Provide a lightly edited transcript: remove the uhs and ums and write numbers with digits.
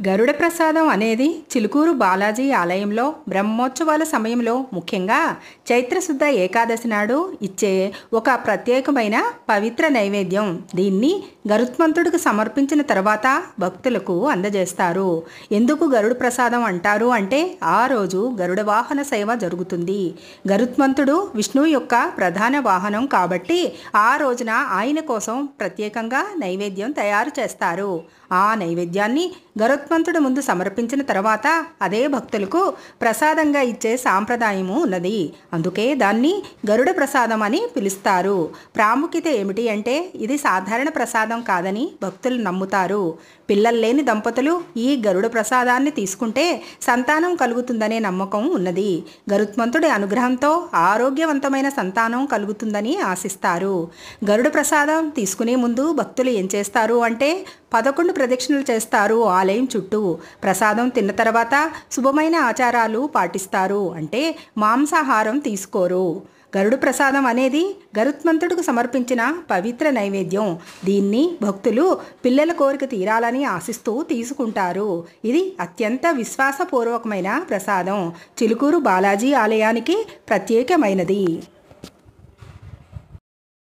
గరుడ ప్రసాదం అనేది చిలుకూరు బాలాజీ ఆలయంలో బ్రహ్మోత్సవాల సమయంలో ముఖ్యంగా చైత్రశుద్ధ ఏకాదశి నాడు ఇచ్చే ఒక ప్రత్యేకమైన పవిత్ర నైవేద్యం. దీన్ని గరుత్మంతుడికి సమర్పించిన తర్వాత భక్తులకు అందజేస్తారు. ఎందుకు గరుడ ప్రసాదం అంటారు అంటే ఆ రోజు గరుడ వాహన సేవ జరుగుతుంది. గరుత్మంతుడు విష్ణువు యొక్క ప్రధాన వాహనం కాబట్టి ఆ రోజున ఆయన కోసం ప్రత్యేకంగా నైవేద్యం తయారు చేస్తారు. ఆ నైవేద్యాన్ని గరుత్మంతుడు ముందు సమర్పించిన తర్వాత అదే భక్తులకు ప్రసాదంగా ఇచ్చే సాంప్రదాయము ఉన్నది. అందుకే దాన్ని గరుడ ప్రసాదం అని పిలుస్తారు. ప్రాముఖ్యత ఏమిటి అంటే ఇది సాధారణ ప్రసాదం కాదని భక్తులు నమ్ముతారు. పిల్లలు లేని దంపతులు ఈ గరుడ ప్రసాదాన్ని తీసుకుంటే సంతానం కలుగుతుందనే నమ్మకం ఉన్నది. గరుత్మంతుడి అనుగ్రహంతో ఆరోగ్యవంతమైన సంతానం కలుగుతుందని ఆశిస్తారు. గరుడ ప్రసాదం తీసుకునే ముందు భక్తులు ఏం చేస్తారు అంటే 11 ప్రదక్షిణలు చేస్తారు ఆలయం చుట్టూ. ప్రసాదం తిన్న తర్వాత శుభమైన ఆచారాలు పాటిస్తారు. అంటే మాంసాహారం తీసుకోరు. గరుడ ప్రసాదం అనేది గరుత్మంతుడికి సమర్పించిన పవిత్ర నైవేద్యం. దీన్ని భక్తులు పిల్లల కోరిక తీరాలని ఆశిస్తూ తీసుకుంటారు. ఇది అత్యంత విశ్వాసపూర్వకమైన ప్రసాదం. చిలుకూరు బాలాజీ ఆలయానికి ప్రత్యేకమైనది.